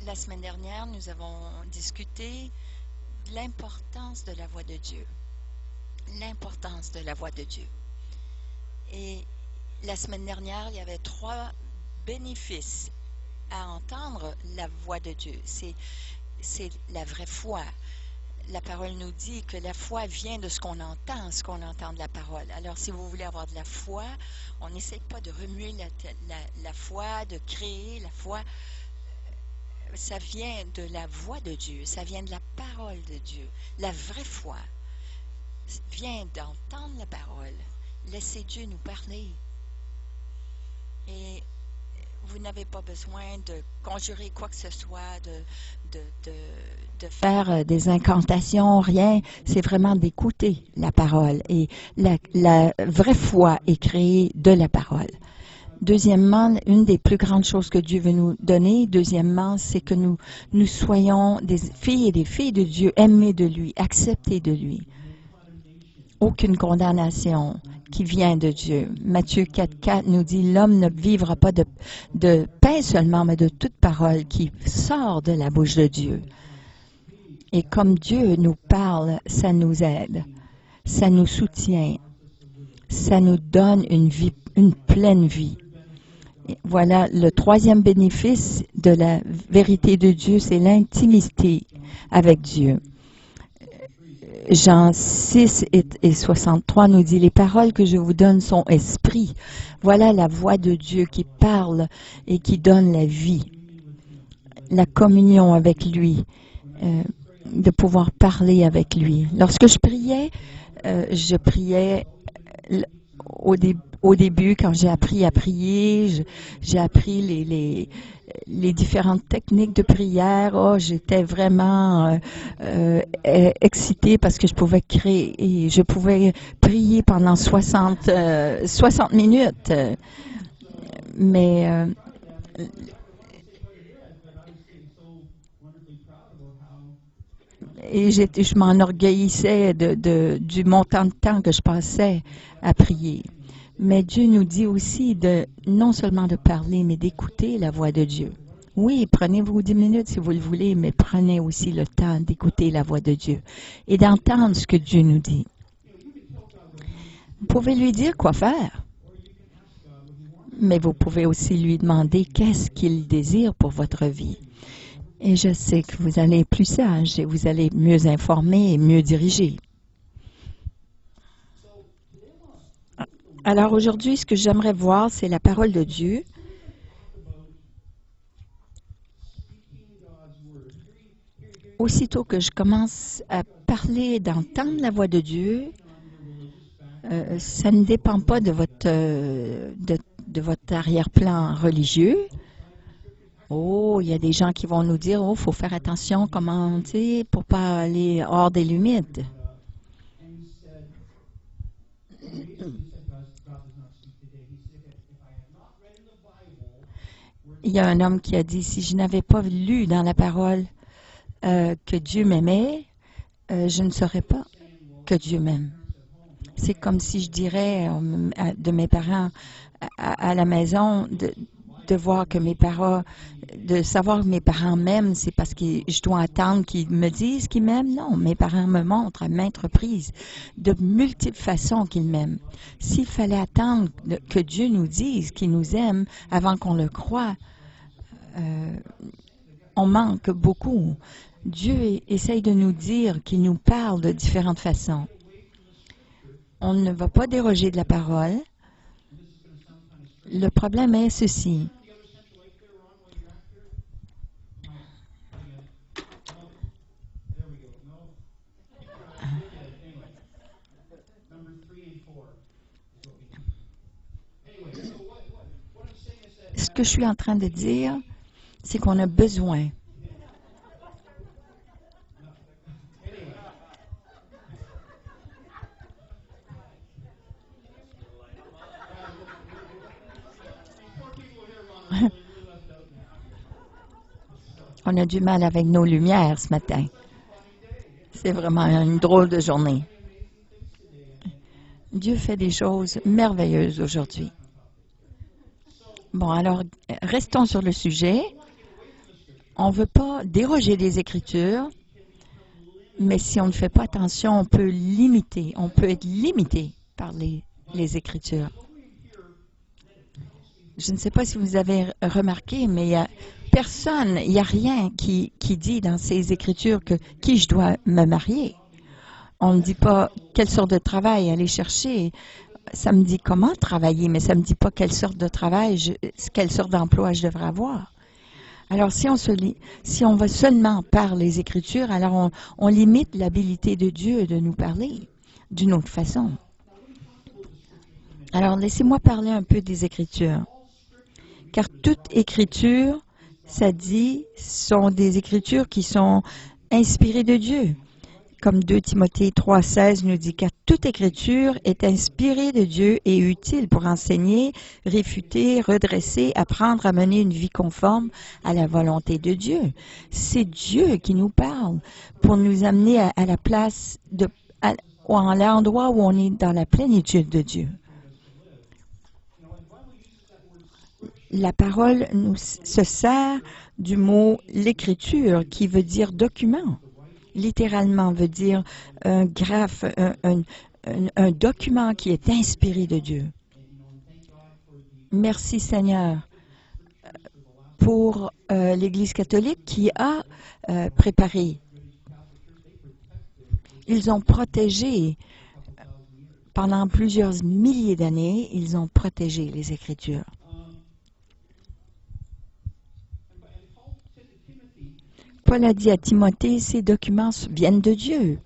La semaine dernière, nous avons discuté de l'importance de la voix de Dieu. L'importance de la voix de Dieu. Et la semaine dernière, il y avait 3 bénéfices à entendre la voix de Dieu. C'est la vraie foi. La parole nous dit que la foi vient de ce qu'on entend de la parole. Alors, si vous voulez avoir de la foi, on n'essaie pas de remuer la foi, de créer la foi. Ça vient de la voix de Dieu, ça vient de la parole de Dieu. La vraie foi vient d'entendre la parole. Laissez Dieu nous parler. Et vous n'avez pas besoin de conjurer quoi que ce soit, de faire des incantations, rien. C'est vraiment d'écouter la parole. Et la vraie foi est créée de la parole. Deuxièmement, une des plus grandes choses que Dieu veut nous donner, deuxièmement, c'est que nous soyons des filles et des filles de Dieu, aimées de lui, acceptées de lui. Aucune condamnation qui vient de Dieu. Matthieu 4,4 nous dit, l'homme ne vivra pas de pain seulement, mais de toute parole qui sort de la bouche de Dieu. Et comme Dieu nous parle, ça nous aide, ça nous soutient, ça nous donne une pleine vie. Voilà, le troisième bénéfice de la vérité de Dieu, c'est l'intimité avec Dieu. Jean 6 et 63 nous dit, les paroles que je vous donne sont esprit. Voilà la voix de Dieu qui parle et qui donne la vie, la communion avec lui, de pouvoir parler avec lui. Lorsque je priais au début, quand j'ai appris à prier, j'ai appris les différentes techniques de prière. Oh, j'étais vraiment excitée parce que je pouvais créer, je pouvais prier pendant 60 minutes. Mais et je m'enorgueillissais du montant de temps que je passais à prier. Mais Dieu nous dit aussi non seulement de parler, mais d'écouter la voix de Dieu. Oui, prenez-vous 10 minutes si vous le voulez, mais prenez aussi le temps d'écouter la voix de Dieu et d'entendre ce que Dieu nous dit. Vous pouvez lui dire quoi faire, mais vous pouvez aussi lui demander qu'est-ce qu'il désire pour votre vie. Et je sais que vous allez être plus sage et vous allez mieux informer et mieux diriger. Alors aujourd'hui, ce que j'aimerais voir, c'est la parole de Dieu. Aussitôt que je commence à parler, d'entendre la voix de Dieu, ça ne dépend pas de votre arrière-plan religieux. Oh, il y a des gens qui vont nous dire, oh, il faut faire attention, comment, tu sais, pour ne pas aller hors des limites. Il y a un homme qui a dit, si je n'avais pas lu dans la parole que Dieu m'aimait, je ne saurais pas que Dieu m'aime. C'est comme si je dirais de mes parents à la maison, de voir que mes parents, de savoir que mes parents m'aiment, c'est parce que je dois attendre qu'ils me disent qu'ils m'aiment. Non, mes parents me montrent à maintes reprises, de multiples façons qu'ils m'aiment. S'il fallait attendre que Dieu nous dise qu'il nous aime avant qu'on le croie, on manque beaucoup. Dieu essaye de nous dire qu'il nous parle de différentes façons. On ne va pas déroger de la parole. Le problème est ceci. Ce que je suis en train de dire, c'est qu'on a besoin. On a du mal avec nos lumières ce matin. C'est vraiment une drôle de journée. Dieu fait des choses merveilleuses aujourd'hui. Bon, alors, restons sur le sujet. On ne veut pas déroger des Écritures, mais si on ne fait pas attention, on peut être limité par les Écritures. Je ne sais pas si vous avez remarqué, mais il n'y a personne, il n'y a rien qui dit dans ces Écritures que qui je dois me marier. On ne dit pas quelle sorte de travail aller chercher. Ça me dit comment travailler, mais ça ne me dit pas quelle sorte de travail, quelle sorte d'emploi je devrais avoir. Alors, si on va seulement par les Écritures, alors on limite l'habilité de Dieu de nous parler d'une autre façon. Alors, laissez-moi parler un peu des Écritures. Car toute Écriture, ça dit, sont des Écritures qui sont inspirées de Dieu. Comme 2 Timothée 3,16 nous dit, car toute Écriture est inspirée de Dieu et utile pour enseigner, réfuter, redresser, apprendre à mener une vie conforme à la volonté de Dieu. C'est Dieu qui nous parle pour nous amener à la place, à l'endroit où on est dans la plénitude de Dieu. La parole se sert du mot l'écriture qui veut dire document. Littéralement veut dire un graphe, un document qui est inspiré de Dieu. Merci Seigneur pour l'Église catholique qui a préparé. Ils ont protégé, pendant plusieurs milliers d'années, ils ont protégé les Écritures. Paul a dit à Timothée, ces documents viennent de Dieu.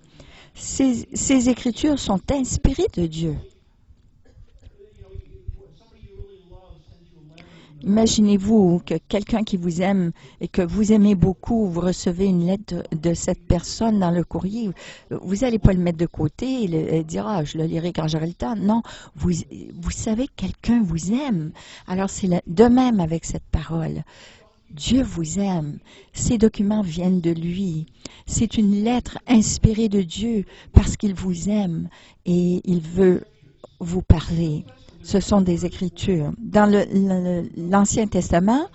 Ces Écritures sont inspirées de Dieu. Imaginez-vous que quelqu'un qui vous aime et que vous aimez beaucoup, vous recevez une lettre de cette personne dans le courrier. Vous n'allez pas le mettre de côté et dire « Ah, je le lirai quand j'aurai le temps ». Non, vous savez que quelqu'un vous aime. Alors, c'est de même avec cette parole. Dieu vous aime. Ces documents viennent de lui. C'est une lettre inspirée de Dieu parce qu'il vous aime et il veut vous parler. Ce sont des Écritures. Dans l'Ancien Testament,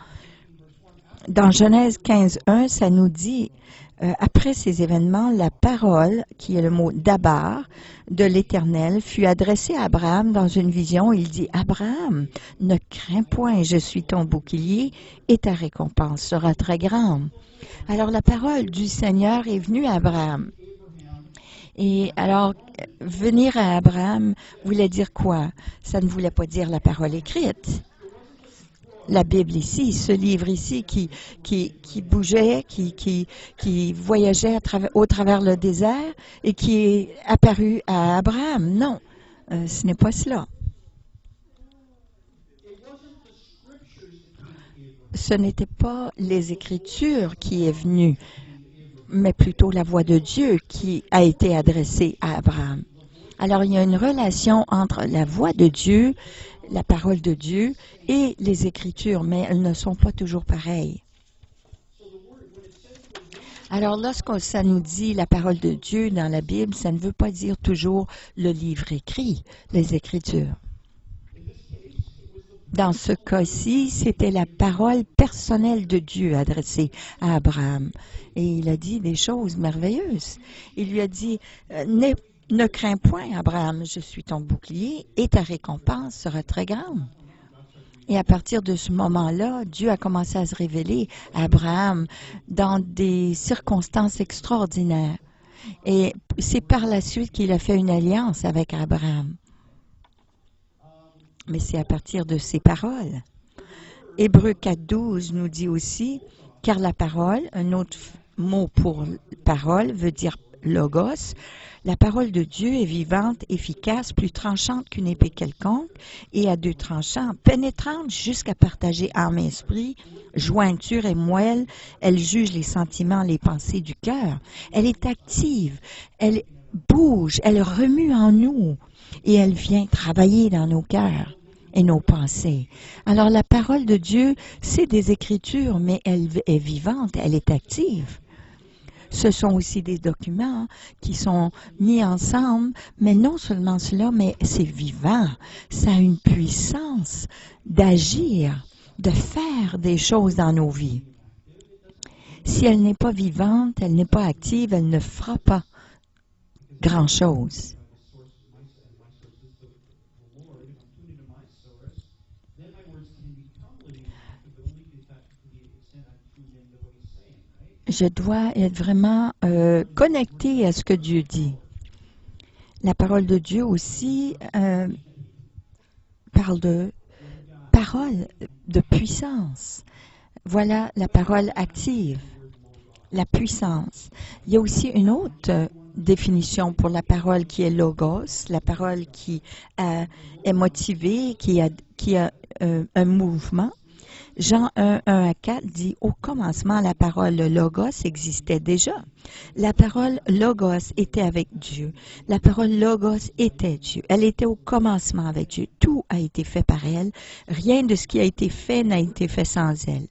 dans Genèse 15:1, ça nous dit, après ces événements, la parole, qui est le mot d'Abar, de l'Éternel, fut adressée à Abraham dans une vision. Il dit, Abraham, ne crains point, je suis ton bouclier et ta récompense sera très grande. Alors la parole du Seigneur est venue à Abraham. Et alors, venir à Abraham voulait dire quoi? Ça ne voulait pas dire la parole écrite. La Bible ici, ce livre ici qui bougeait, qui voyageait au travers le désert et qui est apparu à Abraham. Non, ce n'est pas cela. Ce n'était pas les Écritures qui est venue, mais plutôt la voix de Dieu qui a été adressée à Abraham. Alors, il y a une relation entre la voix de Dieu, la parole de Dieu et les Écritures, mais elles ne sont pas toujours pareilles. Alors, lorsque ça nous dit la parole de Dieu dans la Bible, ça ne veut pas dire toujours le livre écrit, les Écritures. Dans ce cas-ci, c'était la parole personnelle de Dieu adressée à Abraham. Et il a dit des choses merveilleuses. Il lui a dit, ne crains point, Abraham, je suis ton bouclier et ta récompense sera très grande. Et à partir de ce moment-là, Dieu a commencé à se révéler à Abraham dans des circonstances extraordinaires. Et c'est par la suite qu'il a fait une alliance avec Abraham. Mais c'est à partir de ces paroles. Hébreux 4:12 nous dit aussi, car la parole, un autre mot pour parole, veut dire logos. La parole de Dieu est vivante, efficace, plus tranchante qu'une épée quelconque, et à 2 tranchants, pénétrante jusqu'à partager âme et esprit, jointure et moelle. Elle juge les sentiments, les pensées du cœur. Elle est active, elle bouge, elle remue en nous, et elle vient travailler dans nos cœurs et nos pensées. Alors la parole de Dieu, c'est des Écritures, mais elle est vivante, elle est active. Ce sont aussi des documents qui sont mis ensemble, mais non seulement cela, mais c'est vivant. Ça a une puissance d'agir, de faire des choses dans nos vies. Si elle n'est pas vivante, elle n'est pas active, elle ne fera pas grand-chose. Je dois être vraiment connecté à ce que Dieu dit. La parole de Dieu aussi parle de parole, de puissance. Voilà la parole active, la puissance. Il y a aussi une autre définition pour la parole qui est logos, la parole qui est motivée, qui a un mouvement. Jean 1, 1 à 4 dit « Au commencement, la parole logos existait déjà. La parole logos était avec Dieu. La parole logos était Dieu. Elle était au commencement avec Dieu. Tout a été fait par elle. Rien de ce qui a été fait n'a été fait sans elle.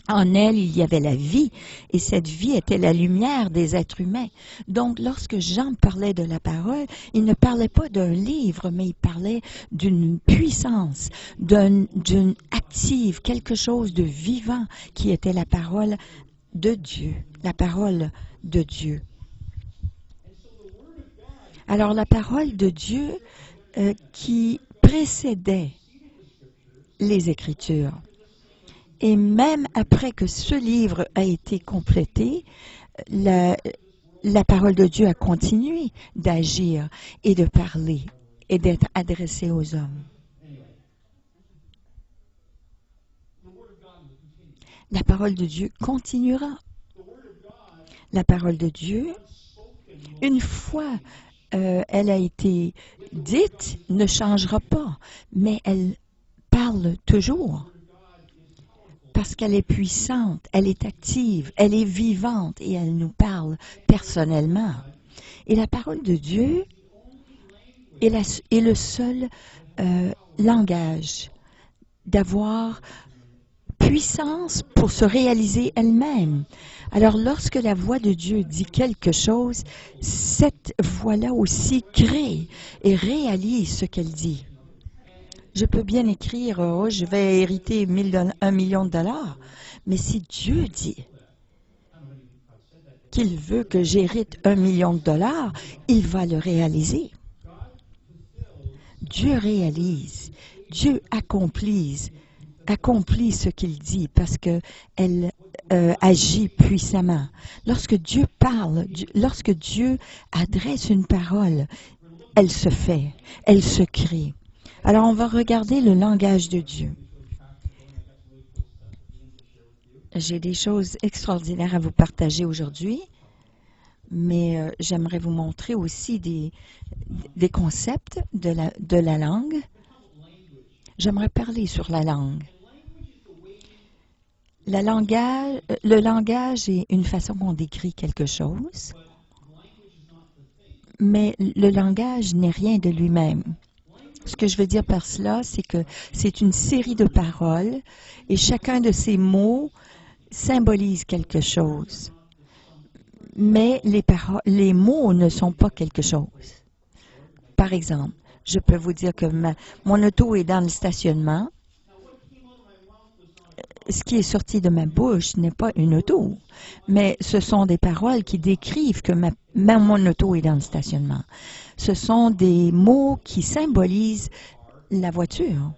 En elle, il y avait la vie, et cette vie était la lumière des êtres humains. » Donc, lorsque Jean parlait de la parole, il ne parlait pas d'un livre, mais il parlait d'une puissance, d'une active, quelque chose de vivant qui était la parole de Dieu, la parole de Dieu. Alors, la parole de Dieu qui précédait les Écritures. Et même après que ce livre a été complété, la parole de Dieu a continué d'agir et de parler et d'être adressée aux hommes. La parole de Dieu continuera. La parole de Dieu, une fois elle a été dite, ne changera pas, mais elle parle toujours. Parce qu'elle est puissante, elle est active, elle est vivante et elle nous parle personnellement. Et la parole de Dieu est le seul langage d'avoir puissance pour se réaliser elle-même. Alors, lorsque la voix de Dieu dit quelque chose, cette voix-là aussi crée et réalise ce qu'elle dit. Je peux bien écrire, oh, je vais hériter 1 million de dollars, mais si Dieu dit qu'il veut que j'hérite 1 million de dollars, il va le réaliser. Dieu réalise, Dieu accomplit ce qu'il dit parce qu'elle agit puissamment. Lorsque Dieu parle, lorsque Dieu adresse une parole, elle se fait, elle se crée. Alors, on va regarder le langage de Dieu. J'ai des choses extraordinaires à vous partager aujourd'hui, mais j'aimerais vous montrer aussi des concepts de la langue. J'aimerais parler sur la langue. Le langage est une façon qu'on décrit quelque chose, mais le langage n'est rien de lui-même. Ce que je veux dire par cela, c'est que c'est une série de paroles et chacun de ces mots symbolise quelque chose. Mais les mots ne sont pas quelque chose. Par exemple, je peux vous dire que mon auto est dans le stationnement. Ce qui est sorti de ma bouche n'est pas une auto, mais ce sont des paroles qui décrivent que mon auto est dans le stationnement. Ce sont des mots qui symbolisent la voiture.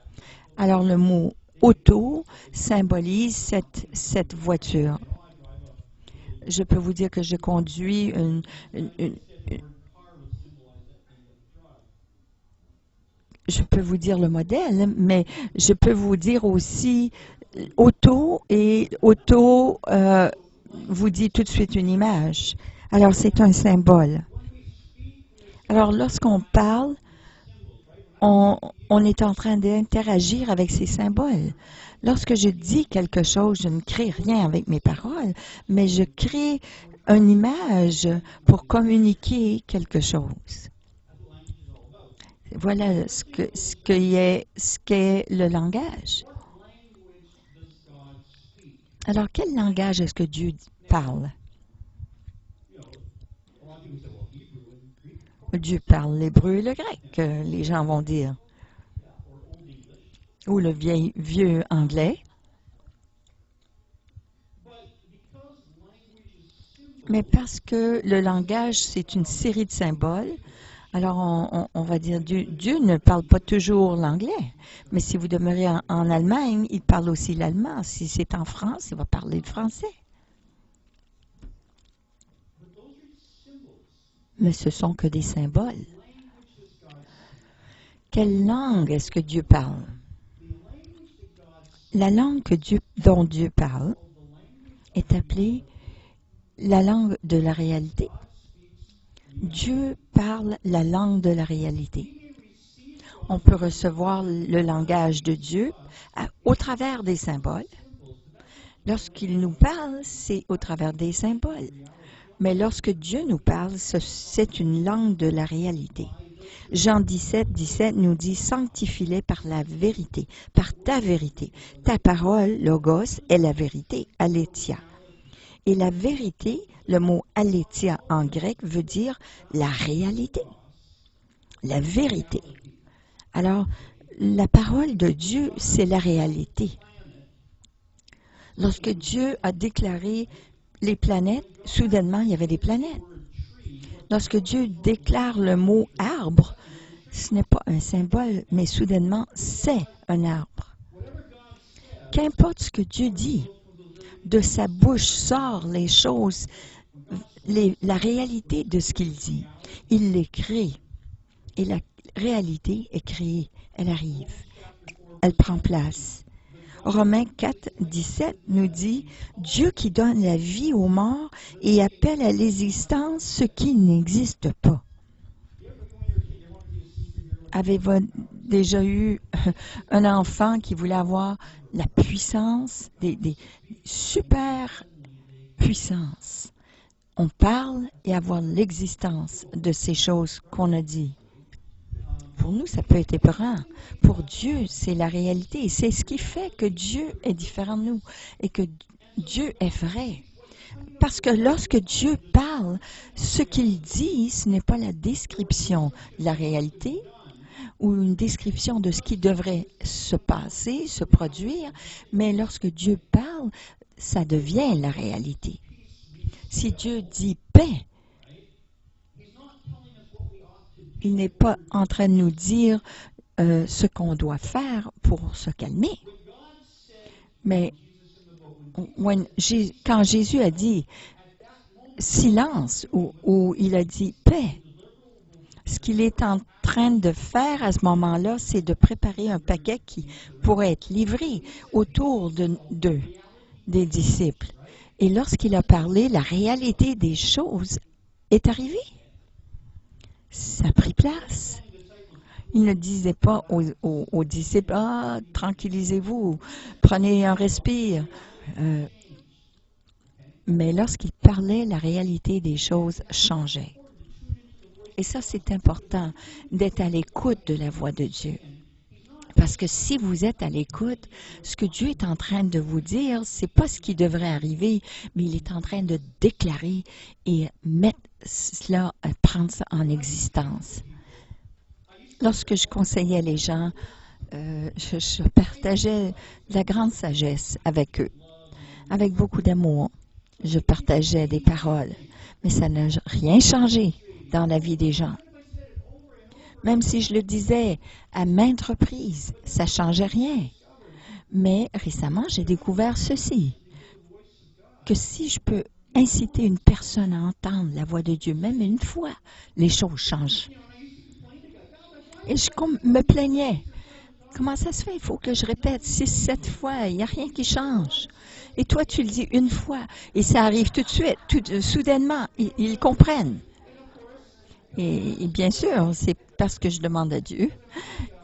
Alors, le mot auto symbolise cette voiture. Je peux vous dire que je conduis je peux vous dire le modèle, mais je peux vous dire aussi auto, et auto vous dit tout de suite une image. Alors, c'est un symbole. Alors, lorsqu'on parle, on est en train d'interagir avec ces symboles. Lorsque je dis quelque chose, je ne crée rien avec mes paroles, mais je crée une image pour communiquer quelque chose. Voilà ce qu'est le langage. Alors, quel langage est-ce que Dieu parle? Dieu parle l'hébreu et le grec, les gens vont dire. Ou le vieux anglais. Mais parce que le langage, c'est une série de symboles, alors on va dire Dieu ne parle pas toujours l'anglais. Mais si vous demeurez en Allemagne, il parle aussi l'allemand. Si c'est en France, il va parler le français. Mais ce sont que des symboles. Quelle langue est-ce que Dieu parle? La langue dont Dieu parle est appelée la langue de la réalité. Dieu parle la langue de la réalité. On peut recevoir le langage de Dieu au travers des symboles. Lorsqu'il nous parle, c'est au travers des symboles. Mais lorsque Dieu nous parle, c'est une langue de la réalité. Jean 17, 17 nous dit « Sanctifie-les par la vérité, par ta vérité. Ta parole, logos, est la vérité, aletheia. » Et la vérité, le mot aletheia en grec veut dire la réalité, la vérité. Alors, la parole de Dieu, c'est la réalité. Lorsque Dieu a déclaré les planètes, soudainement, il y avait des planètes. Lorsque Dieu déclare le mot arbre, ce n'est pas un symbole, mais soudainement, c'est un arbre. Qu'importe ce que Dieu dit, de sa bouche sort les choses, la réalité de ce qu'il dit. Il les crée. Et la réalité est créée. Elle arrive. Elle prend place. Romains 4, 17 nous dit « Dieu qui donne la vie aux morts et appelle à l'existence ce qui n'existe pas. » Avez-vous déjà eu un enfant qui voulait avoir la puissance, des super puissances? On parle et avoir l'existence de ces choses qu'on a dit. Pour nous, ça peut être épeurant. Pour Dieu, c'est la réalité. Et c'est ce qui fait que Dieu est différent de nous et que Dieu est vrai. Parce que lorsque Dieu parle, ce qu'il dit, ce n'est pas la description de la réalité ou une description de ce qui devrait se passer, se produire, mais lorsque Dieu parle, ça devient la réalité. Si Dieu dit paix, il n'est pas en train de nous dire ce qu'on doit faire pour se calmer. Mais quand Jésus a dit silence ou il a dit paix, ce qu'il est en train de faire à ce moment-là, c'est de préparer un paquet qui pourrait être livré autour des disciples. Et lorsqu'il a parlé, la réalité des choses est arrivée. Ça a pris place. Il ne disait pas aux disciples, « Ah, tranquillisez-vous, prenez un respire. » Mais lorsqu'il parlait, la réalité des choses changeait. Et ça, c'est important, d'être à l'écoute de la voix de Dieu. Parce que si vous êtes à l'écoute, ce que Dieu est en train de vous dire, c'est pas ce qui devrait arriver, mais il est en train de déclarer et mettre cela, prendre ça en existence. Lorsque je conseillais les gens, je partageais la grande sagesse avec eux, avec beaucoup d'amour. Je partageais des paroles, mais ça n'a rien changé dans la vie des gens. Même si je le disais à maintes reprises, ça ne changeait rien. Mais récemment, j'ai découvert ceci, que si je peux inciter une personne à entendre la voix de Dieu, même une fois, les choses changent. Et je me plaignais. Comment ça se fait? Il faut que je répète 6, 7 fois, il n'y a rien qui change. Et toi, tu le dis une fois, et ça arrive tout de suite, soudainement, ils comprennent. Et bien sûr, c'est parce que je demande à Dieu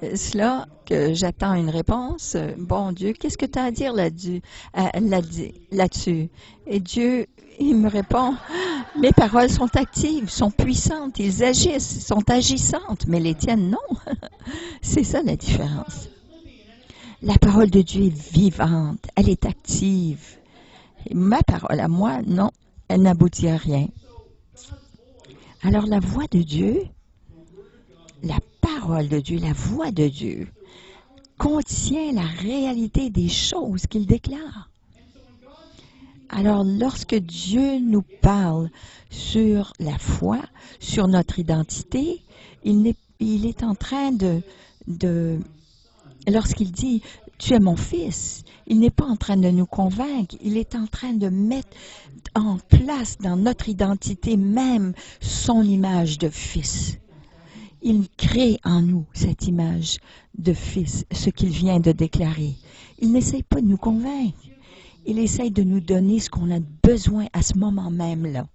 cela que j'attends une réponse. Bon Dieu, qu'est-ce que tu as à dire là-dessus? Et Dieu, il me répond, mes paroles sont actives, sont puissantes, ils agissent, sont agissantes, mais les tiennes, non. C'est ça la différence. La parole de Dieu est vivante, elle est active. Et ma parole à moi, non, elle n'aboutit à rien. Alors la voix de Dieu, la parole de Dieu, la voix de Dieu, contient la réalité des choses qu'il déclare. Alors, lorsque Dieu nous parle sur la foi, sur notre identité, il est en train lorsqu'il dit « Tu es mon fils », il n'est pas en train de nous convaincre, il est en train de mettre en place dans notre identité même son image de fils. Il crée en nous cette image de fils, ce qu'il vient de déclarer. Il n'essaye pas de nous convaincre. Il essaye de nous donner ce qu'on a besoin à ce moment même-là.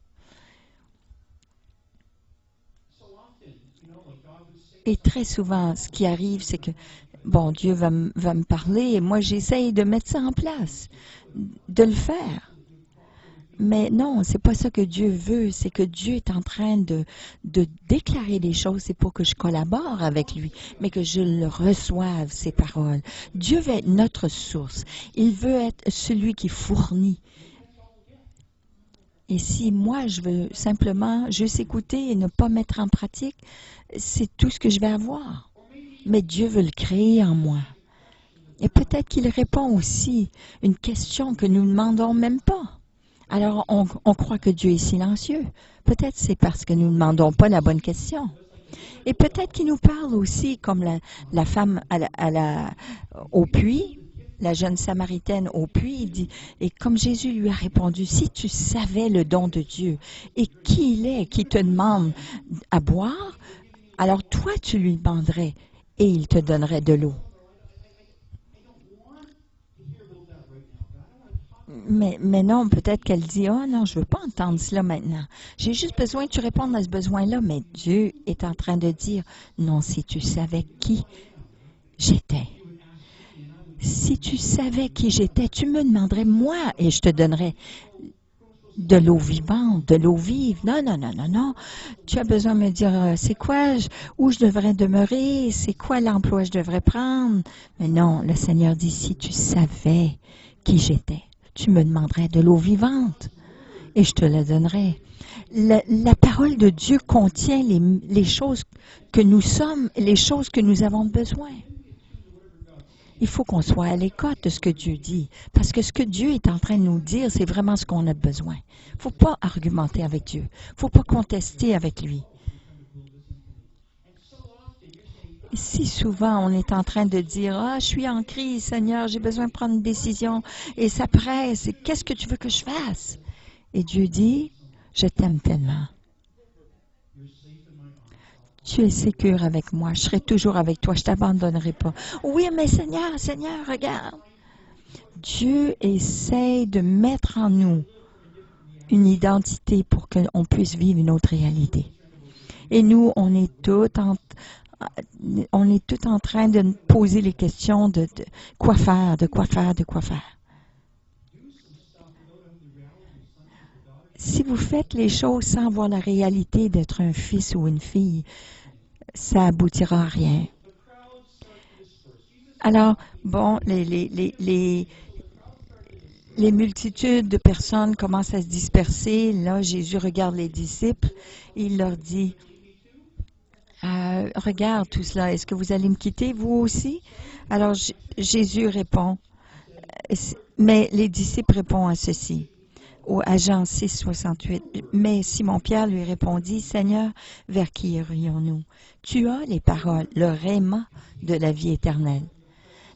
Et très souvent, ce qui arrive, c'est que, bon, Dieu va me parler et moi, j'essaye de mettre ça en place, de le faire. Mais non, c'est pas ça que Dieu veut, c'est que Dieu est en train de déclarer des choses, c'est pour que je collabore avec lui, mais que je le reçoive, ces paroles. Dieu veut être notre source, il veut être celui qui fournit. Et si moi, je veux simplement juste écouter et ne pas mettre en pratique, c'est tout ce que je vais avoir. Mais Dieu veut le créer en moi. Et peut-être qu'il répond aussi une question que nous ne demandons même pas. Alors, on croit que Dieu est silencieux. Peut-être c'est parce que nous ne demandons pas la bonne question. Et peut-être qu'il nous parle aussi, comme la femme au puits, la jeune Samaritaine au puits, il dit, et comme Jésus lui a répondu, si tu savais le don de Dieu et qui il est qui te demande à boire, alors toi tu lui demanderais et il te donnerait de l'eau. Mais non, peut-être qu'elle dit, oh non, je ne veux pas entendre cela maintenant. J'ai juste besoin que tu répondes à ce besoin-là. Mais Dieu est en train de dire, non, si tu savais qui j'étais. Si tu savais qui j'étais, tu me demanderais moi et je te donnerais de l'eau vivante, de l'eau vive. Non, non, non, non, non. Tu as besoin de me dire, c'est quoi, où je devrais demeurer, c'est quoi l'emploi que je devrais prendre. Mais non, le Seigneur dit, si tu savais qui j'étais, tu me demanderais de l'eau vivante et je te la donnerais. La parole de Dieu contient les choses que nous sommes et les choses que nous avons besoin. Il faut qu'on soit à l'écoute de ce que Dieu dit, parce que ce que Dieu est en train de nous dire, c'est vraiment ce qu'on a besoin. Il ne faut pas argumenter avec Dieu. Il ne faut pas contester avec lui. Si souvent on est en train de dire « Ah, je suis en crise, Seigneur, j'ai besoin de prendre une décision et ça presse, qu'est-ce que tu veux que je fasse? » Et Dieu dit « Je t'aime tellement. Tu es sécure avec moi, je serai toujours avec toi, je ne t'abandonnerai pas. » Oui, mais Seigneur, Seigneur, regarde. Dieu essaie de mettre en nous une identité pour qu'on puisse vivre une autre réalité. Et nous, on est tout en train de poser les questions de quoi faire, de quoi faire, de quoi faire. Si vous faites les choses sans voir la réalité d'être un fils ou une fille, ça aboutira à rien. Alors, bon, les multitudes de personnes commencent à se disperser. Là, Jésus regarde les disciples et il leur dit, regarde tout cela, est-ce que vous allez me quitter, vous aussi? Alors, Jésus répond, mais les disciples répondent à ceci. À Jean 6, 68. Mais Simon-Pierre lui répondit, Seigneur, vers qui irions-nous? Tu as les paroles, le rhéma de la vie éternelle.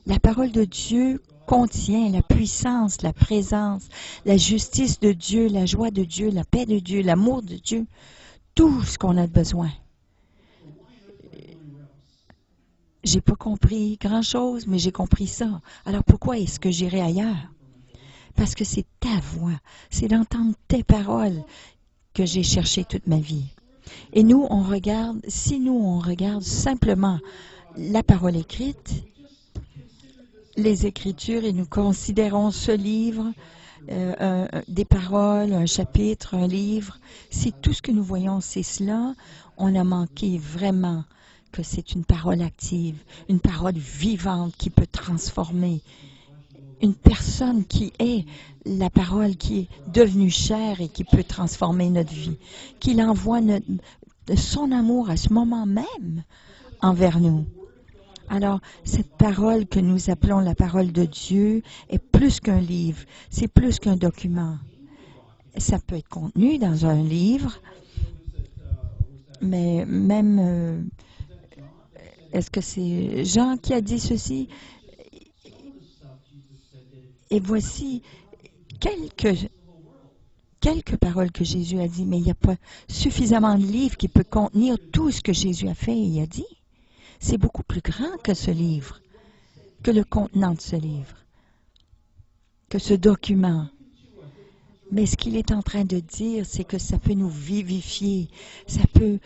La parole de Dieu contient la puissance, la présence, la justice de Dieu, la joie de Dieu, la paix de Dieu, l'amour de Dieu, tout ce qu'on a besoin. J'ai pas compris grand-chose, mais j'ai compris ça. Alors pourquoi est-ce que j'irai ailleurs? Parce que c'est ta voix, c'est d'entendre tes paroles que j'ai cherché toute ma vie. Et nous, on regarde simplement la parole écrite, les Écritures, et nous considérons ce livre, des paroles, un chapitre, un livre, si tout ce que nous voyons, c'est cela, on a manqué vraiment que c'est une parole active, une parole vivante qui peut transformer. Une personne qui est la parole qui est devenue chair et qui peut transformer notre vie, qu'il envoie son amour à ce moment même envers nous. Alors, cette parole que nous appelons la parole de Dieu est plus qu'un livre, c'est plus qu'un document. Ça peut être contenu dans un livre, mais même, est-ce que c'est Jean qui a dit ceci? Et voici quelques paroles que Jésus a dit, mais il n'y a pas suffisamment de livres qui peut contenir tout ce que Jésus a fait et a dit. C'est beaucoup plus grand que ce livre, que le contenant de ce livre, que ce document. Mais ce qu'il est en train de dire, c'est que ça peut nous vivifier, ça peut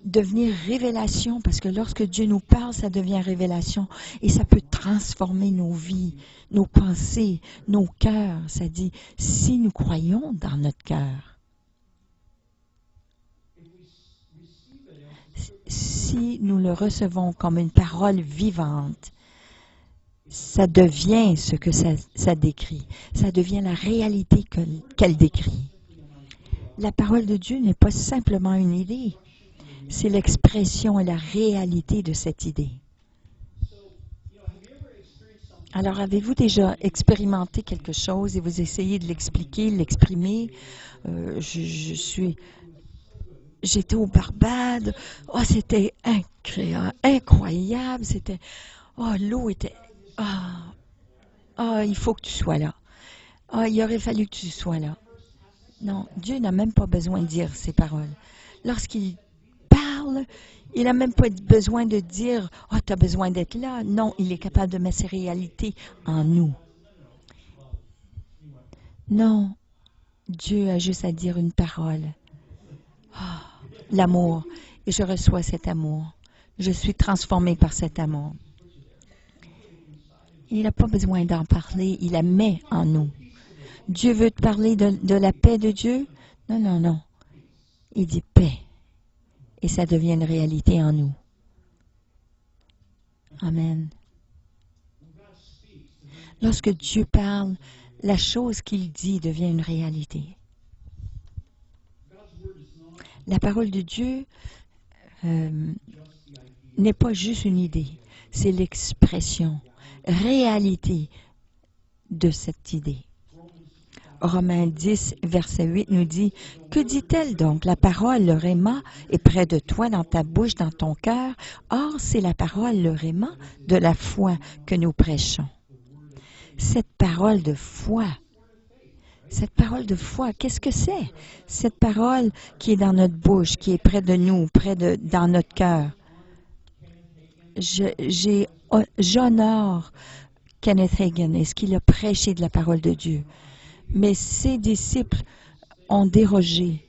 devenir révélation, parce que lorsque Dieu nous parle, ça devient révélation, et ça peut transformer nos vies, nos pensées, nos cœurs. Ça dit, si nous croyons dans notre cœur, si nous le recevons comme une parole vivante, ça devient ce que ça décrit. Ça devient la réalité qu'elle décrit. La parole de Dieu n'est pas simplement une idée. C'est l'expression et la réalité de cette idée. Alors, avez-vous déjà expérimenté quelque chose et vous essayez de l'expliquer, de l'exprimer? J'étais aux Barbades. Oh, c'était incroyable. C'était, oh, l'eau était, il faut que tu sois là. Il aurait fallu que tu sois là. Non, Dieu n'a même pas besoin de dire ces paroles. Lorsqu'il parle, il n'a même pas besoin de dire « tu as besoin d'être là ». Non, il est capable de mettre ses réalités en nous. Non, Dieu a juste à dire une parole. L'amour. Et je reçois cet amour. Je suis transformée par cet amour. Il n'a pas besoin d'en parler, il la met en nous. Dieu veut te parler de la paix de Dieu? Non, non, non. Il dit paix. Et ça devient une réalité en nous. Amen. Lorsque Dieu parle, la chose qu'il dit devient une réalité. La parole de Dieu n'est pas juste une idée, c'est l'expression, réalité de cette idée. Romains 10, verset 8 nous dit, « Que dit-elle donc? La parole, le réma, est près de toi, dans ta bouche, dans ton cœur. Or, c'est la parole, le réma, de la foi que nous prêchons. » Cette parole de foi, qu'est-ce que c'est? Cette parole qui est dans notre bouche, qui est près de nous, dans notre cœur. J'honore Kenneth Hagin et ce qu'il a prêché de la parole de Dieu. Mais ses disciples ont dérogé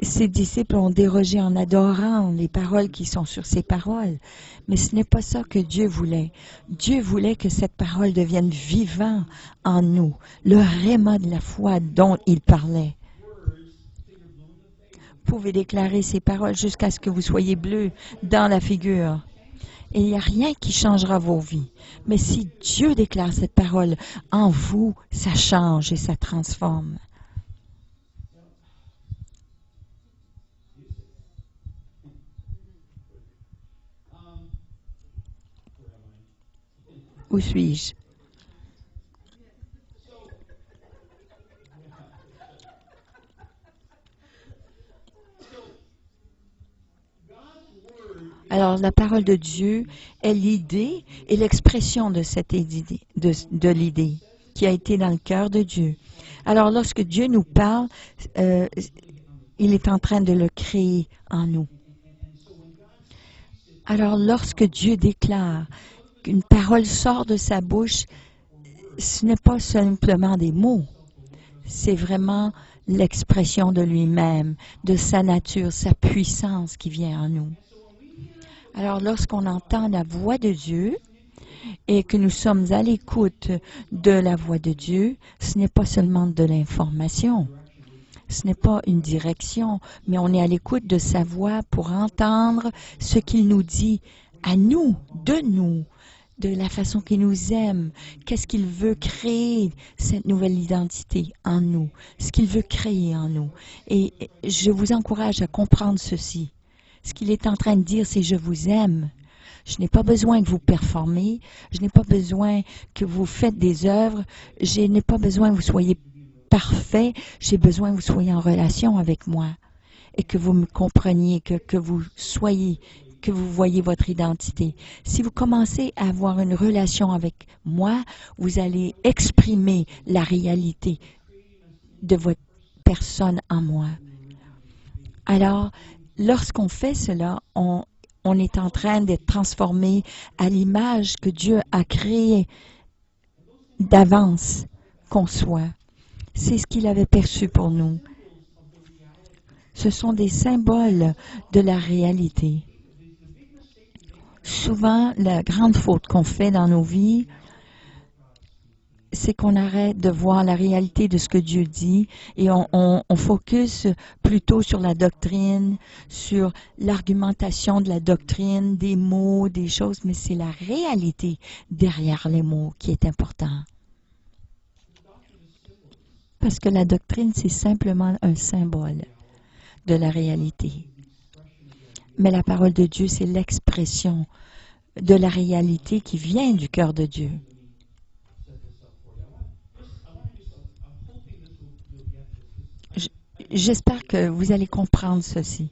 ses disciples ont dérogé en adorant les paroles qui sont sur ces paroles. Mais ce n'est pas ça que Dieu voulait. Dieu voulait que cette parole devienne vivant en nous, le réma de la foi dont il parlait. Vous pouvez déclarer ces paroles jusqu'à ce que vous soyez bleu dans la figure. Et il n'y a rien qui changera vos vies. Mais si Dieu déclare cette parole en vous, ça change et ça transforme. Où suis-je? Alors, la parole de Dieu est l'idée et l'expression de cette idée, de l'idée qui a été dans le cœur de Dieu. Alors, lorsque Dieu nous parle, il est en train de le créer en nous. Alors, lorsque Dieu déclare qu'une parole sort de sa bouche, ce n'est pas simplement des mots, c'est vraiment l'expression de lui-même, de sa nature, sa puissance qui vient en nous. Alors, lorsqu'on entend la voix de Dieu et que nous sommes à l'écoute de la voix de Dieu, ce n'est pas seulement de l'information, ce n'est pas une direction, mais on est à l'écoute de sa voix pour entendre ce qu'il nous dit à nous, de la façon qu'il nous aime, qu'est-ce qu'il veut créer, cette nouvelle identité en nous, ce qu'il veut créer en nous. Et je vous encourage à comprendre ceci. Ce qu'il est en train de dire, c'est « je vous aime ». Je n'ai pas besoin que vous performez. Je n'ai pas besoin que vous faites des œuvres. Je n'ai pas besoin que vous soyez parfait. J'ai besoin que vous soyez en relation avec moi et que vous me compreniez, que vous soyez, que vous voyez votre identité. Si vous commencez à avoir une relation avec moi, vous allez exprimer la réalité de votre personne en moi. Alors, lorsqu'on fait cela, on est en train d'être transformé à l'image que Dieu a créée d'avance qu'on soit. C'est ce qu'il avait perçu pour nous. Ce sont des symboles de la réalité. Souvent, la grande faute qu'on fait dans nos vies, c'est qu'on arrête de voir la réalité de ce que Dieu dit et on focus plutôt sur la doctrine, sur l'argumentation de la doctrine, des mots, des choses, mais c'est la réalité derrière les mots qui est important. Parce que la doctrine, c'est simplement un symbole de la réalité. Mais la parole de Dieu, c'est l'expression de la réalité qui vient du cœur de Dieu. J'espère que vous allez comprendre ceci.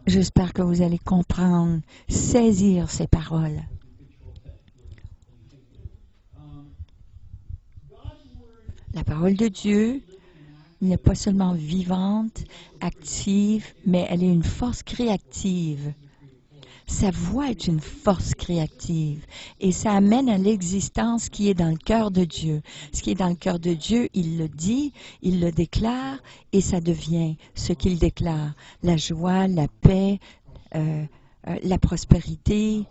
J'espère que vous allez comprendre, saisir ces paroles. La parole de Dieu n'est pas seulement vivante, active, mais elle est une force créative. Sa voix est une force créative et ça amène à l'existence qui est dans le cœur de Dieu. Ce qui est dans le cœur de Dieu, il le dit, il le déclare et ça devient ce qu'il déclare. La joie, la paix, la prospérité,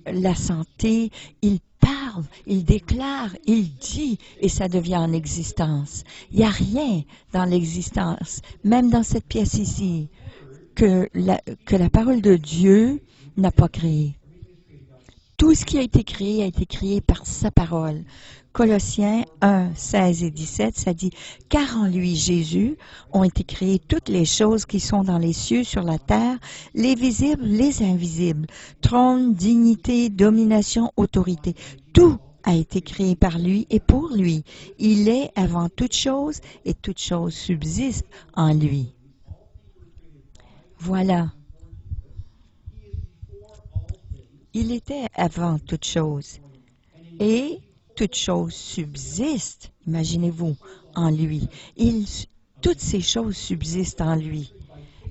la santé, il parle, il déclare, il dit et ça devient en existence. Il n'y a rien dans l'existence, même dans cette pièce ici, que la parole de Dieu n'a pas créé. Tout ce qui a été créé par sa parole. Colossiens 1, 16 et 17, ça dit « Car en lui, Jésus, ont été créées toutes les choses qui sont dans les cieux, sur la terre, les visibles, les invisibles, trône, dignité, domination, autorité. Tout a été créé par lui et pour lui. Il est avant toute chose et toute chose subsiste en lui. » Voilà. Il était avant toute chose. Et toute chose subsiste, imaginez-vous, en lui. Toutes ces choses subsistent en lui.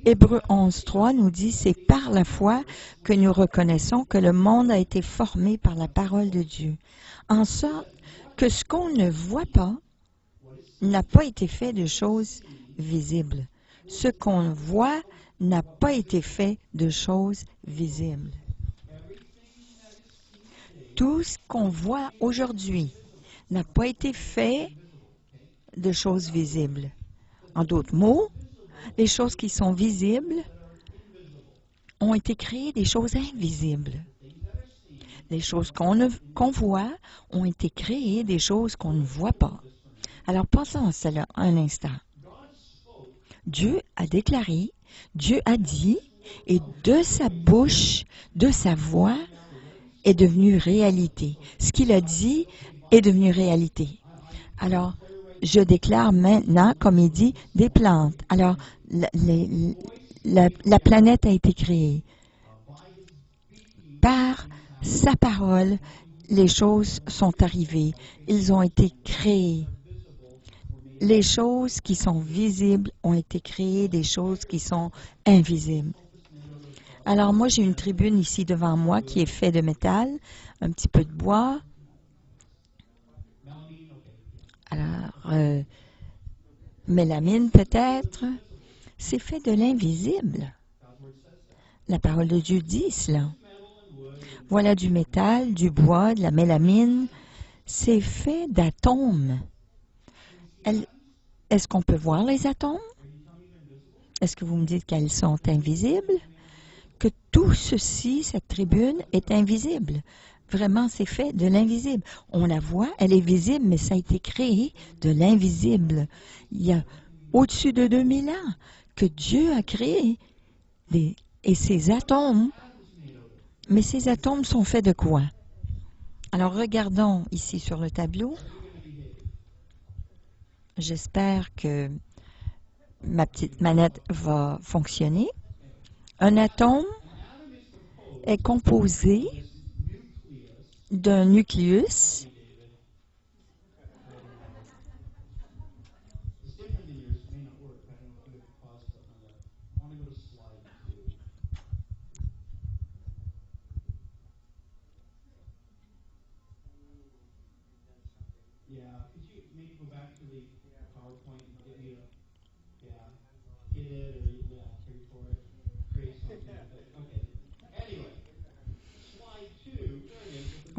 Hébreux 11.3 nous dit, c'est par la foi que nous reconnaissons que le monde a été formé par la parole de Dieu, en sorte que ce qu'on ne voit pas n'a pas été fait de choses visibles. Ce qu'on voit n'a pas été fait de choses visibles. Tout ce qu'on voit aujourd'hui n'a pas été fait de choses visibles. En d'autres mots, les choses qui sont visibles ont été créées des choses invisibles. Les choses qu'on voit ont été créées des choses qu'on ne voit pas. Alors, pensons à cela un instant. Dieu a déclaré, Dieu a dit, et de sa bouche, de sa voix, est devenu réalité. Ce qu'il a dit est devenu réalité. Alors, je déclare maintenant, comme il dit, des plantes. Alors, la planète a été créée. Par sa parole, les choses sont arrivées. Ils ont été créés. Les choses qui sont visibles ont été créées, des choses qui sont invisibles. Alors, moi, j'ai une tribune ici devant moi qui est faite de métal, un petit peu de bois. Alors, mélamine peut-être. C'est fait de l'invisible. La parole de Dieu dit cela. Voilà du métal, du bois, de la mélamine. C'est fait d'atomes. Est-ce qu'on peut voir les atomes? Est-ce que vous me dites qu'elles sont invisibles? Que tout ceci, cette tribune, est invisible. Vraiment, c'est fait de l'invisible. On la voit, elle est visible, mais ça a été créé de l'invisible. Il y a au-dessus de 2000 ans que Dieu a créé et ces atomes Mais ces atomes sont faits de quoi? Alors regardons ici sur le tableau. J'espère que ma petite manette va fonctionner. Un atome est composé d'un nucléus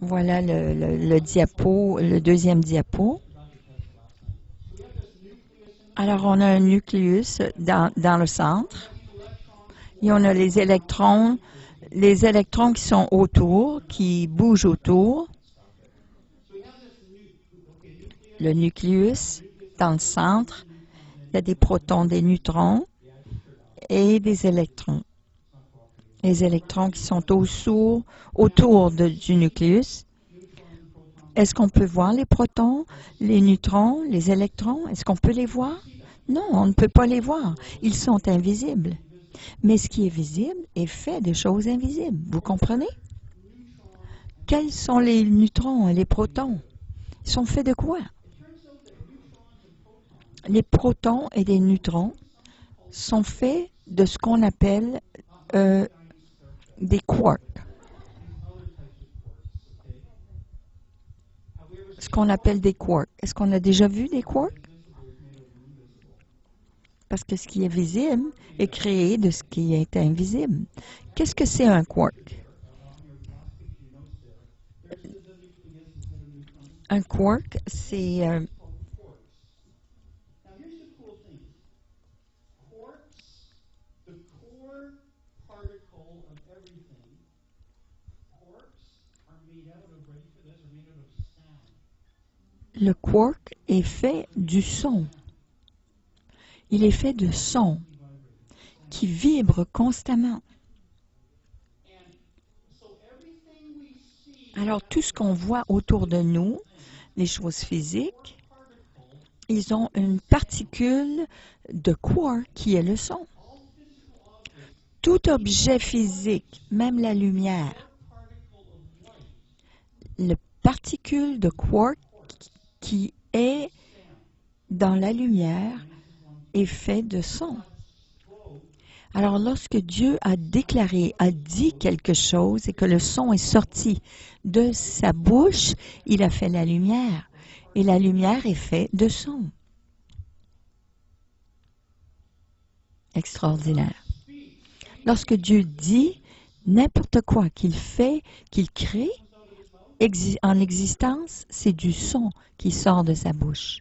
Voilà le deuxième diapo. Alors, on a un nucléus dans le centre. Et on a les électrons qui sont autour, qui bougent autour. Le nucléus, dans le centre, il y a des protons, des neutrons et des électrons. Les électrons qui sont autour du nucléus. Est-ce qu'on peut voir les protons, les neutrons, les électrons? Est-ce qu'on peut les voir? Non, on ne peut pas les voir. Ils sont invisibles. Mais ce qui est visible est fait de choses invisibles. Vous comprenez? Quels sont les neutrons et les protons? Ils sont faits de quoi? Les protons et les neutrons sont faits de ce qu'on appelle des quarks. Ce qu'on appelle des quarks. Est-ce qu'on a déjà vu des quarks? Parce que ce qui est visible est créé de ce qui est invisible. Qu'est-ce que c'est un quark? Un quark, c'est le quark est fait du son. Il est fait de son qui vibre constamment. Alors, tout ce qu'on voit autour de nous, les choses physiques, ils ont une particule de quark qui est le son. Tout objet physique, même la lumière, la particule de quark qui est dans la lumière est fait de son. Alors, lorsque Dieu a déclaré, a dit quelque chose et que le son est sorti de sa bouche, il a fait la lumière. Et la lumière est faite de son. Extraordinaire. Lorsque Dieu dit n'importe quoi qu'il fait, qu'il crée, en existence, c'est du son qui sort de sa bouche.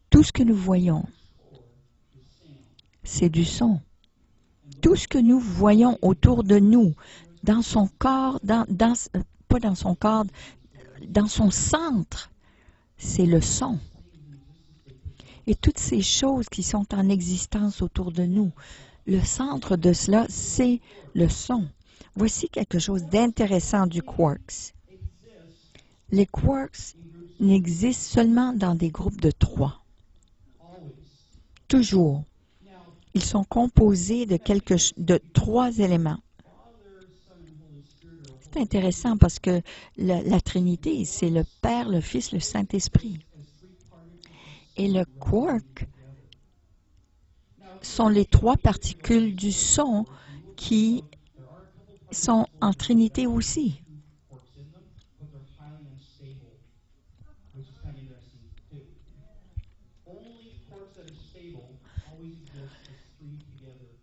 Tout ce que nous voyons, c'est du son. Tout ce que nous voyons autour de nous, dans son corps, pas dans son corps, dans son centre, c'est le son. Et toutes ces choses qui sont en existence autour de nous, le centre de cela, c'est le son. Voici quelque chose d'intéressant du quarks. Les quarks n'existent seulement dans des groupes de 3. Toujours. Ils sont composés de 3 éléments. C'est intéressant parce que la Trinité, c'est le Père, le Fils, le Saint-Esprit. Et le quark sont les 3 particules du son qui sont en Trinité aussi.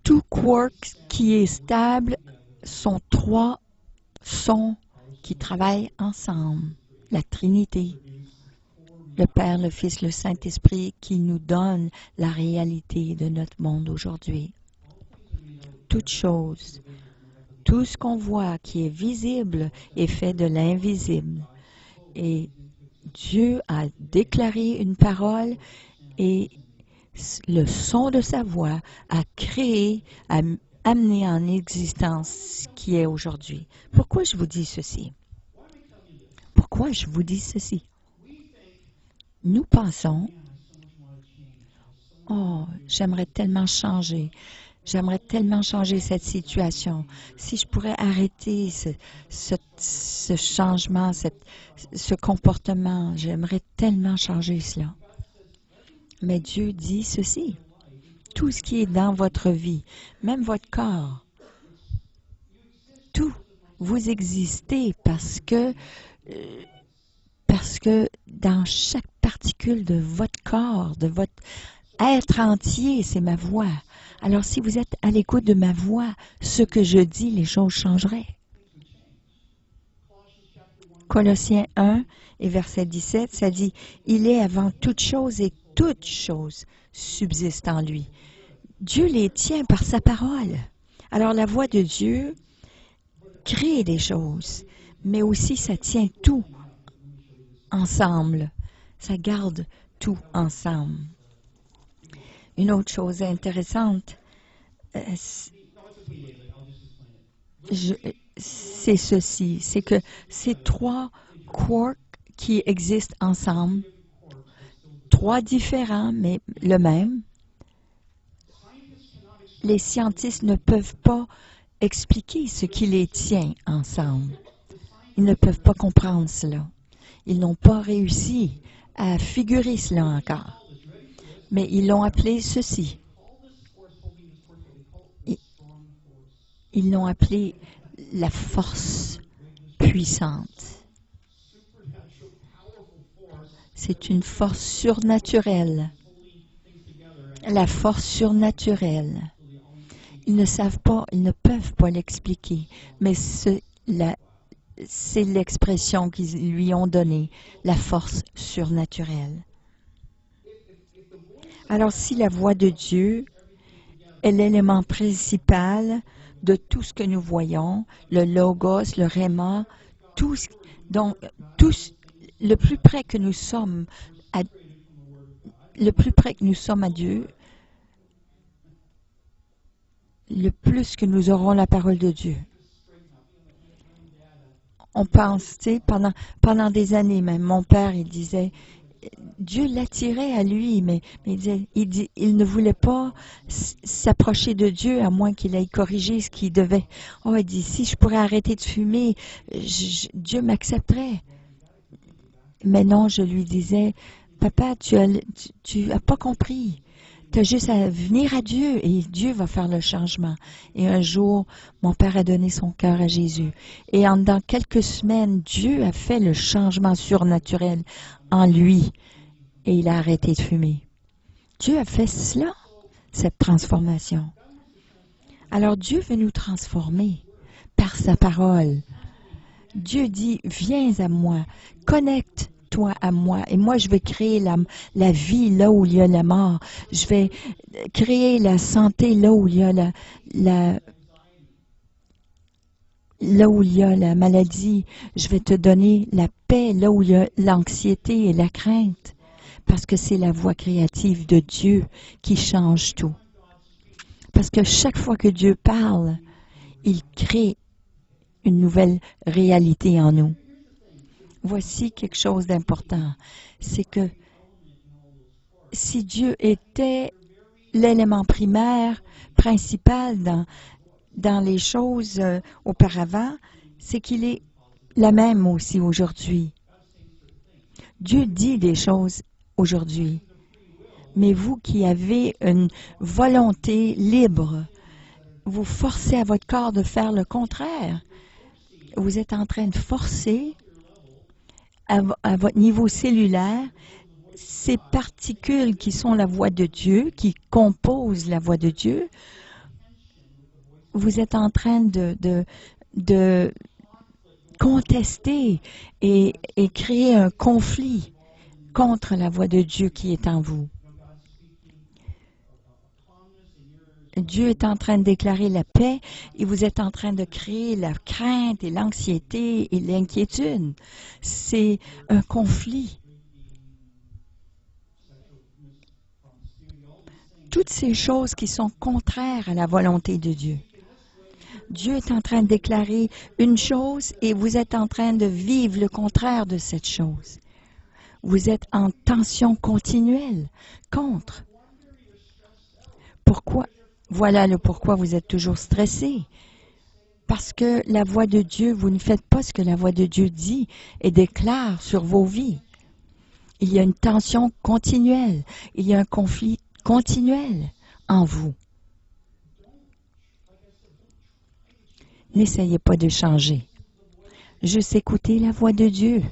Tout quark qui est stable sont 3 sons qui travaillent ensemble. La Trinité, le Père, le Fils, le Saint-Esprit qui nous donne la réalité de notre monde aujourd'hui. Toute chose, tout ce qu'on voit qui est visible est fait de l'invisible. Et Dieu a déclaré une parole et le son de sa voix a créé, a amener en existence ce qui est aujourd'hui. Pourquoi je vous dis ceci? Pourquoi je vous dis ceci? Nous pensons, oh, j'aimerais tellement changer. J'aimerais tellement changer cette situation. Si je pourrais arrêter ce changement, ce comportement, j'aimerais tellement changer cela. Mais Dieu dit ceci. Tout ce qui est dans votre vie, même votre corps, tout, vous existez parce que dans chaque particule de votre corps, de votre être entier, c'est ma voix. Alors si vous êtes à l'écoute de ma voix, ce que je dis, les choses changeraient. Colossiens 1 et verset 17, ça dit, « Il est avant toute chose et toute chose subsiste en lui. » Dieu les tient par sa parole. Alors la voix de Dieu crée des choses, mais aussi ça tient tout ensemble. Ça garde tout ensemble. Une autre chose intéressante, c'est ceci, c'est que ces trois quarks qui existent ensemble, trois différents, mais le même, les scientifiques ne peuvent pas expliquer ce qui les tient ensemble. Ils ne peuvent pas comprendre cela. Ils n'ont pas réussi à figurer cela encore. Mais ils l'ont appelé ceci. Ils l'ont appelé la force puissante. C'est une force surnaturelle. La force surnaturelle. Ils ne savent pas, ils ne peuvent pas l'expliquer, mais c'est l'expression qu'ils lui ont donnée, la force surnaturelle. Alors si la voix de Dieu est l'élément principal de tout ce que nous voyons, le logos, le réma, le plus près que nous sommes à Dieu, le plus que nous aurons la parole de Dieu. On pense, tu sais, pendant des années même, mon père, il disait, Dieu l'attirait à lui, mais il ne voulait pas s'approcher de Dieu à moins qu'il aille corriger ce qu'il devait. Oh, il dit, si je pourrais arrêter de fumer, Dieu m'accepterait. Mais non, je lui disais, papa, tu as pas compris. Tu as juste à venir à Dieu et Dieu va faire le changement. Et un jour, mon père a donné son cœur à Jésus. Et dans quelques semaines, Dieu a fait le changement surnaturel en lui. Et il a arrêté de fumer. Dieu a fait cela, cette transformation. Alors Dieu veut nous transformer par sa parole. Dieu dit, viens à moi, connecte-toi à moi, et moi je vais créer la vie là où il y a la mort. Je vais créer la santé là où il y a là où il y a la maladie. Je vais te donner la paix là où il y a l'anxiété et la crainte, parce que c'est la voix créative de Dieu qui change tout. Parce que chaque fois que Dieu parle, il crée une nouvelle réalité en nous. Voici quelque chose d'important, c'est que si Dieu était l'élément primaire, principal dans les choses auparavant, c'est qu'il est la même aussi aujourd'hui. Dieu dit des choses aujourd'hui, mais vous qui avez une volonté libre, vous forcez à votre corps de faire le contraire. Vous êtes en train de forcer à votre niveau cellulaire ces particules qui sont la voix de Dieu, qui composent la voix de Dieu. Vous êtes en train de contester et créer un conflit contre la voix de Dieu qui est en vous. Dieu est en train de déclarer la paix et vous êtes en train de créer la crainte et l'anxiété et l'inquiétude. C'est un conflit. Toutes ces choses qui sont contraires à la volonté de Dieu. Dieu est en train de déclarer une chose et vous êtes en train de vivre le contraire de cette chose. Vous êtes en tension continuelle contre. Pourquoi? Voilà le pourquoi vous êtes toujours stressé. Parce que la voix de Dieu, vous ne faites pas ce que la voix de Dieu dit et déclare sur vos vies. Il y a une tension continuelle. Il y a un conflit continuel en vous. N'essayez pas de changer. Juste écoutez la voix de Dieu.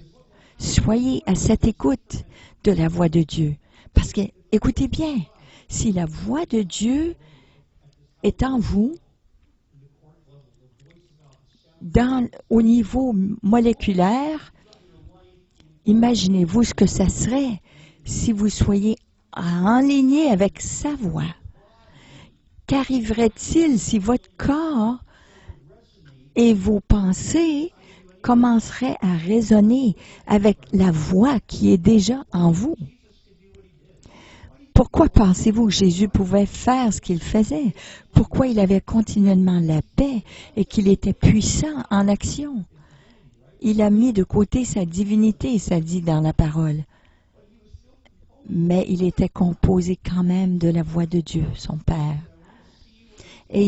Soyez à cette écoute de la voix de Dieu. Parce que, écoutez bien, si la voix de Dieu est en vous, au niveau moléculaire, imaginez-vous ce que ça serait si vous soyez enligné avec sa voix. Qu'arriverait-il si votre corps et vos pensées commenceraient à résonner avec la voix qui est déjà en vous? Pourquoi pensez-vous que Jésus pouvait faire ce qu'il faisait? Pourquoi il avait continuellement la paix et qu'il était puissant en action? Il a mis de côté sa divinité, ça dit dans la parole. Mais il était composé quand même de la voix de Dieu, son Père. Et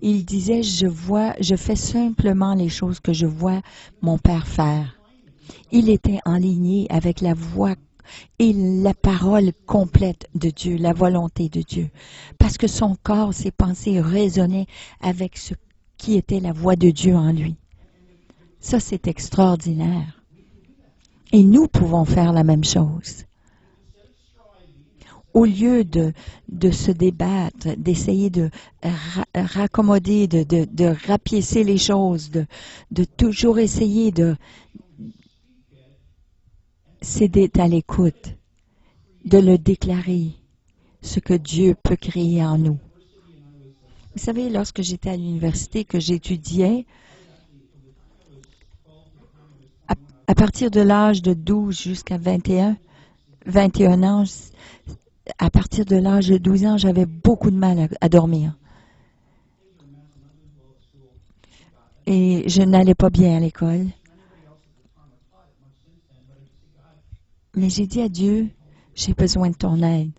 il disait, je fais simplement les choses que je vois mon Père faire. Il était enligné avec la voix et la parole complète de Dieu, la volonté de Dieu. Parce que son corps, ses pensées résonnaient avec ce qui était la voix de Dieu en lui. Ça, c'est extraordinaire. Et nous pouvons faire la même chose. Au lieu de se débattre, d'essayer de raccommoder, de rapiécer les choses, de toujours essayer c'est d'être à l'écoute, de le déclarer, ce que Dieu peut créer en nous. Vous savez, lorsque j'étais à l'université, que j'étudiais, à partir de l'âge de 12 jusqu'à 21 ans, à partir de l'âge de 12 ans, j'avais beaucoup de mal à dormir. Et je n'allais pas bien à l'école. Mais j'ai dit à Dieu, j'ai besoin de ton aide.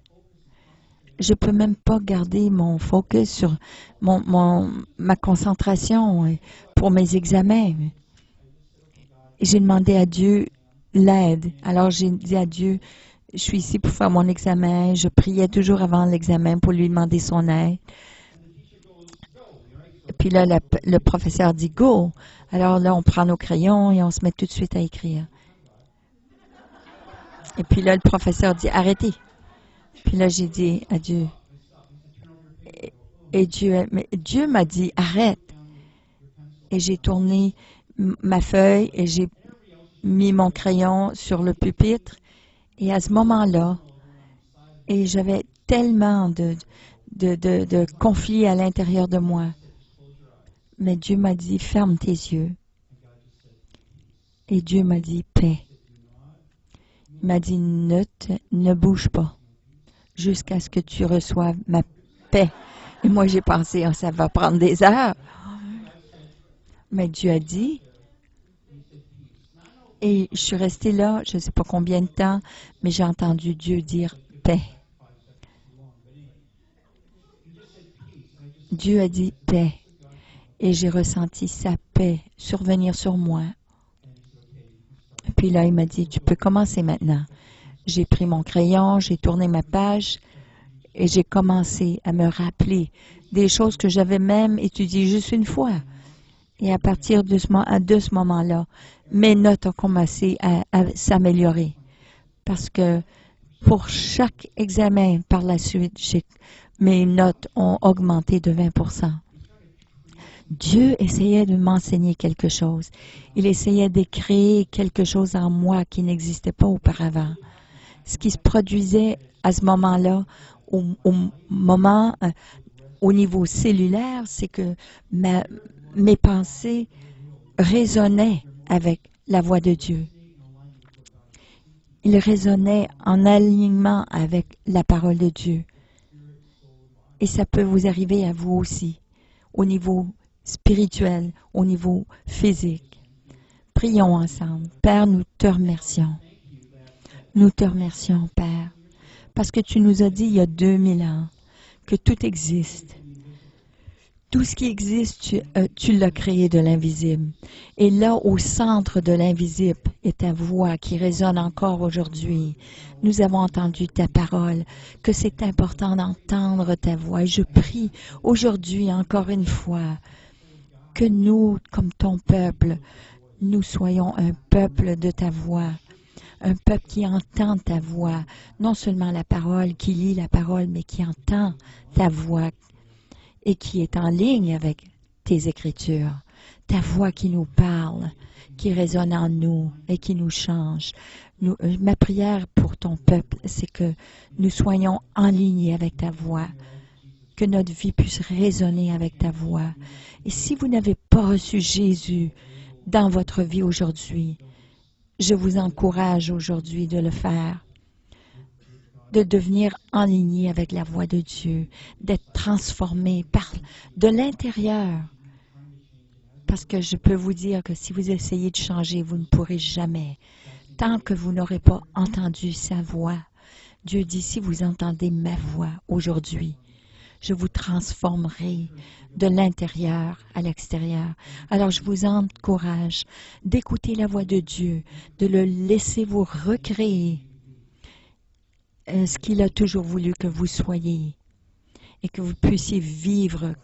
Je ne peux même pas garder mon focus sur ma concentration pour mes examens. Et j'ai demandé à Dieu l'aide. Alors j'ai dit à Dieu, je suis ici pour faire mon examen. Je priais toujours avant l'examen pour lui demander son aide. Puis là, le professeur dit « Go ». Alors là, on prend nos crayons et on se met tout de suite à écrire. Et puis là, le professeur dit « Arrêtez ». Puis là, j'ai dit à Dieu. Et Dieu m'a dit « Arrête ». Et j'ai tourné ma feuille et j'ai mis mon crayon sur le pupitre. Et à ce moment-là, et j'avais tellement de conflits à l'intérieur de moi. Mais Dieu m'a dit, ferme tes yeux. Et Dieu m'a dit, paix. Il m'a dit, ne bouge pas jusqu'à ce que tu reçoives ma paix. Et moi, j'ai pensé, oh, ça va prendre des heures. Mais Dieu a dit, et je suis restée là, je ne sais pas combien de temps, mais j'ai entendu Dieu dire paix. Dieu a dit paix. Et j'ai ressenti sa paix survenir sur moi. Puis là, il m'a dit, tu peux commencer maintenant. J'ai pris mon crayon, j'ai tourné ma page et j'ai commencé à me rappeler des choses que j'avais même étudiées juste une fois. Et à partir de ce moment-là, mes notes ont commencé à s'améliorer. Parce que pour chaque examen par la suite, mes notes ont augmenté de 20%. Dieu essayait de m'enseigner quelque chose. Il essayait de créer quelque chose en moi qui n'existait pas auparavant. Ce qui se produisait à ce moment-là, au niveau cellulaire, c'est que mes pensées résonnaient avec la voix de Dieu. Ils résonnaient en alignement avec la parole de Dieu. Et ça peut vous arriver à vous aussi, au niveau spirituel, au niveau physique. Prions ensemble. Père, nous te remercions. Nous te remercions, Père, parce que tu nous as dit il y a 2000 ans que tout existe. Tout ce qui existe, tu l'as créé de l'invisible. Et là, au centre de l'invisible est ta voix qui résonne encore aujourd'hui. Nous avons entendu ta parole, que c'est important d'entendre ta voix. Et je prie aujourd'hui, encore une fois, que nous, comme ton peuple, nous soyons un peuple de ta voix. Un peuple qui entend ta voix, non seulement la parole, qui lit la parole, mais qui entend ta voix et qui est en ligne avec tes écritures. Ta voix qui nous parle, qui résonne en nous et qui nous change. Ma prière pour ton peuple, c'est que nous soyons en ligne avec ta voix, que notre vie puisse résonner avec ta voix. Et si vous n'avez pas reçu Jésus dans votre vie aujourd'hui, je vous encourage aujourd'hui de le faire, de devenir enligné avec la voix de Dieu, d'être transformé de l'intérieur. Parce que je peux vous dire que si vous essayez de changer, vous ne pourrez jamais. Tant que vous n'aurez pas entendu sa voix, Dieu dit, si vous entendez ma voix aujourd'hui, je vous transformerai de l'intérieur à l'extérieur. Alors je vous encourage d'écouter la voix de Dieu, de le laisser vous recréer ce qu'il a toujours voulu que vous soyez et que vous puissiez vivre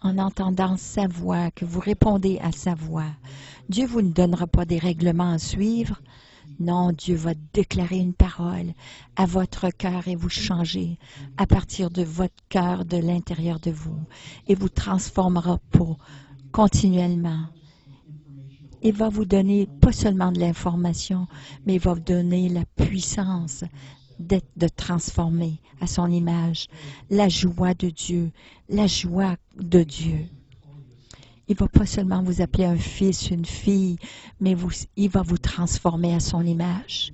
en entendant sa voix, que vous répondez à sa voix. Dieu vous ne donnera pas des règlements à suivre. Non, Dieu va déclarer une parole à votre cœur et vous changer à partir de votre cœur, de l'intérieur de vous, et vous transformera pour continuellement. Il va vous donner pas seulement de l'information, mais il va vous donner la puissance de transformer à son image, la joie de Dieu, la joie de Dieu. Il ne va pas seulement vous appeler un fils, une fille, mais il va vous transformer à son image.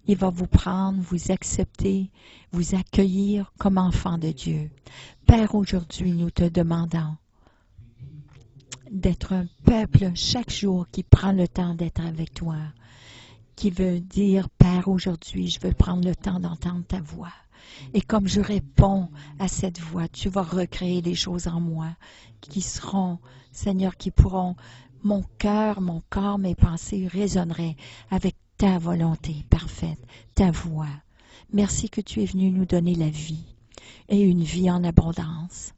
Il va vous prendre, vous accepter, vous accueillir comme enfant de Dieu. Père, aujourd'hui, nous te demandons d'être un peuple chaque jour qui prend le temps d'être avec toi, qui veut dire, Père, aujourd'hui, je veux prendre le temps d'entendre ta voix. Et comme je réponds à cette voix, tu vas recréer des choses en moi qui seront, Seigneur, qui pourront, mon cœur, mon corps, mes pensées résonneraient avec ta volonté parfaite, ta voix. Merci que tu es venu nous donner la vie et une vie en abondance.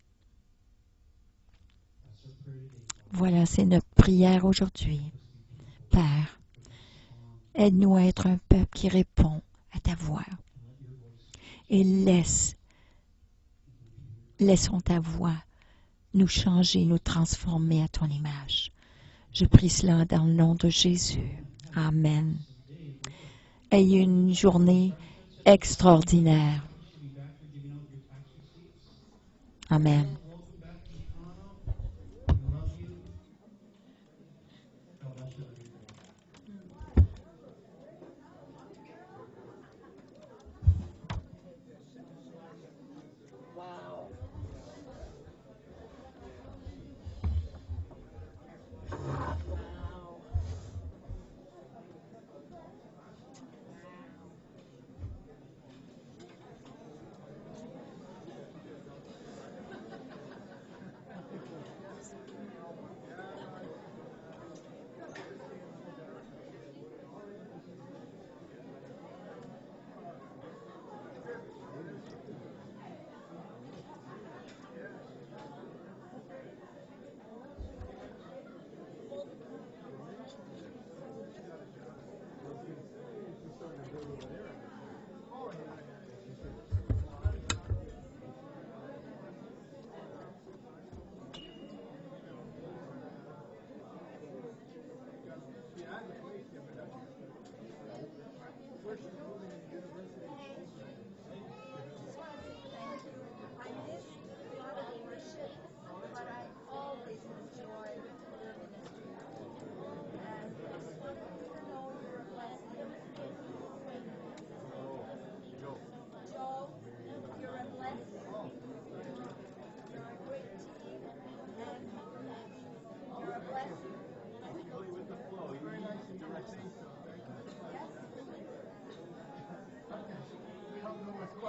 Voilà, c'est notre prière aujourd'hui. Père, aide-nous à être un peuple qui répond à ta voix. Et laissons ta voix nous changer, nous transformer à ton image. Je prie cela dans le nom de Jésus. Amen. Ayez une journée extraordinaire. Amen.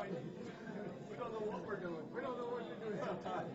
We don't know what we're doing. We don't know what you're doing sometimes.